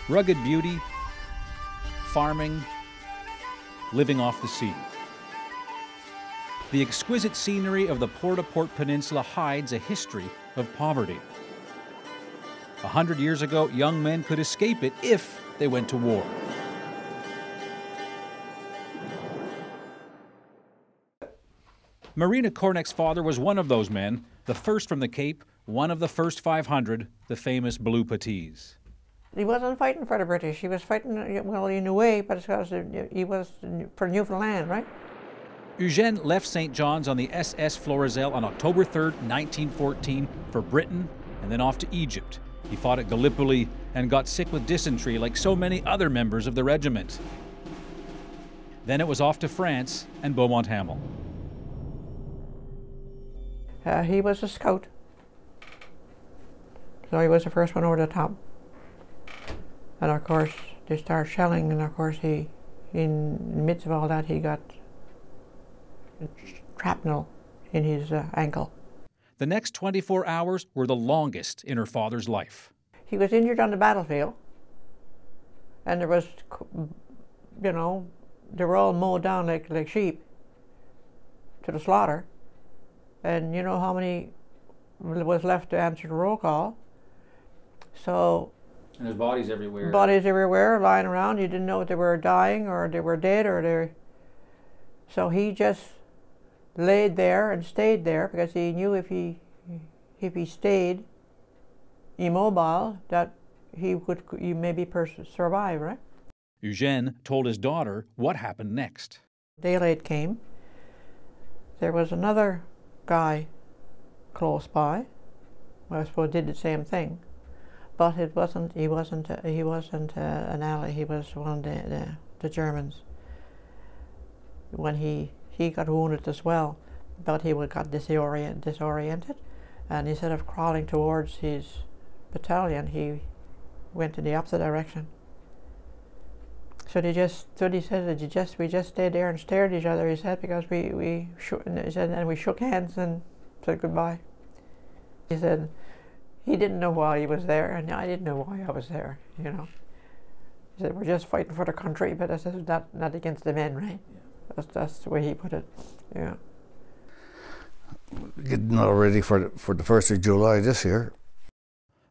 Rugged beauty, farming, living off the sea. The exquisite scenery of the Port-au-Port Peninsula hides a history of poverty. 100 years ago, young men could escape it if they went to war. Marina Cornect's father was one of those men, the first from the Cape, one of the first 500, the famous Blue Patties. He wasn't fighting for the British. He was fighting, well, in a way, but it's because he was for Newfoundland, right? Eugene left St. John's on the SS Florizel on October 3, 1914, for Britain and then off to Egypt. He fought at Gallipoli and got sick with dysentery like so many other members of the regiment. Then it was off to France and Beaumont Hamel. He was a scout, so he was the first one over the top. And of course, they started shelling, and of course, in the midst of all that, he got shrapnel in his ankle. The next 24 hours were the longest in her father's life. He was injured on the battlefield, and there was, you know, they were all mowed down like sheep to the slaughter. And you know how many was left to answer the roll call. So. And there's bodies everywhere. Bodies everywhere, lying around. You didn't know if they were dying or they were dead or they. So he just laid there and stayed there because he knew if he stayed immobile that he could maybe survive, right? Eugene told his daughter what happened next. Daylight came. There was another guy close by. Well, I suppose did the same thing, but it wasn't. He wasn't an ally. He was one of the Germans. When he got wounded as well, but he got disoriented, and instead of crawling towards his battalion, he went in the opposite direction. So he said that we just stayed there and stared at each other. He said because we shook hands and said goodbye. He said he didn't know why he was there, and I didn't know why I was there. You know, he said we're just fighting for the country, but I said not against the men, right? Yeah. That's the way he put it. Yeah. Getting all ready for the 1st of July this year.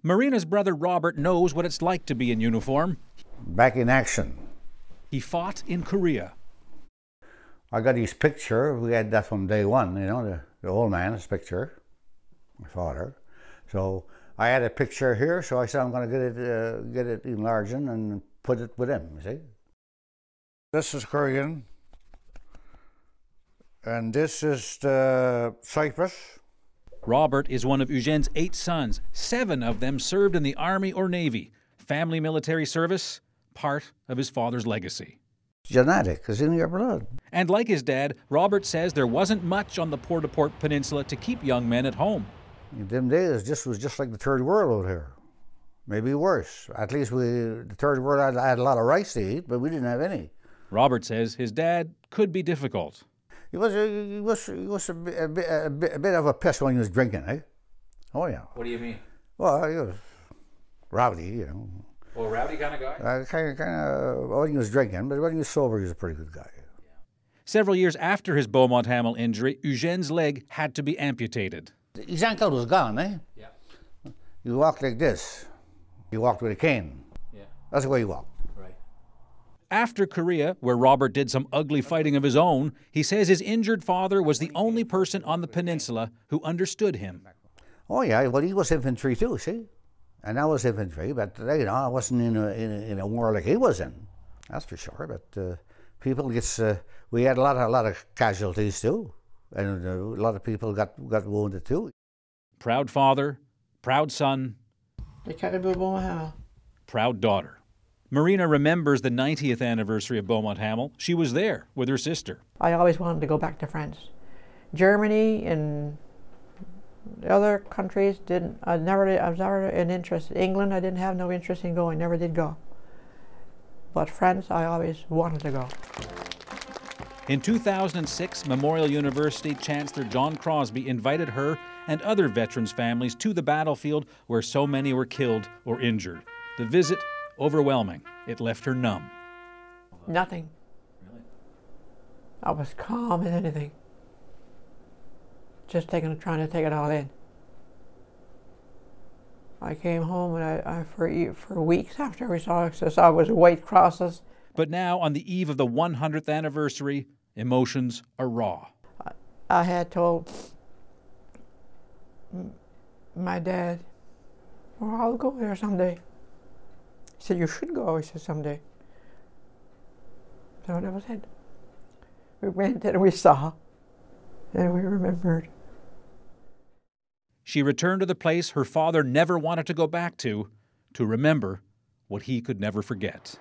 Marina's brother Robert knows what it's like to be in uniform. Back in action. He fought in Korea. I got his picture. We had that from day one, you know, the old man's picture, my father. So I had a picture here, so I said I'm going to get it enlarged and put it with him, you see. This is Korean, and this is Cyprus. Robert is one of Eugene's 8 sons. 7 of them served in the Army or Navy. Family military service, part of his father's legacy. Genetic, it's in your blood. And like his dad, Robert says there wasn't much on the Port-au-Port Peninsula to keep young men at home. In them days, this was just like the third world out here. Maybe worse. At least the third world had a lot of rice to eat, but we didn't have any. Robert says his dad could be difficult. He was a bit of a pest when he was drinking, eh? Oh yeah. What do you mean? Well, he was rowdy, you know. Well, rowdy kind of guy? Kind of, when he was drinking, but when he was sober, he was a pretty good guy. Yeah. Several years after his Beaumont Hamel injury, Eugene's leg had to be amputated. His ankle was gone, eh? Yeah. He walked like this. He walked with a cane. Yeah. That's the way he walked. Right. After Korea, where Robert did some ugly fighting of his own, he says his injured father was the only person on the peninsula who understood him. Oh yeah, well he was infantry too, see? And I was infantry, but you know, I wasn't in a war like he was in. That's for sure. But people we had a lot of casualties too, and a lot of people got wounded too. Proud father, proud son, proud daughter. Marina remembers the 90th anniversary of Beaumont Hamel. She was there with her sister. I always wanted to go back to France. Germany and the other countries didn't. I was never an interest. England, I didn't have no interest in going. Never did go. But France, I always wanted to go. In 2006, Memorial University Chancellor John Crosbie invited her and other veterans' families to the battlefield where so many were killed or injured. The visit overwhelming. It left her numb. Nothing. Really? I was calm as anything. Just trying to take it all in. I came home and for weeks after we saw it, I saw it was white crosses. But now, on the eve of the 100th anniversary, emotions are raw. I had told my dad, well, I'll go there someday. He said, you should go, he said, someday. So that was it. We went and we saw, and we remembered. She returned to the place her father never wanted to go back to remember what he could never forget.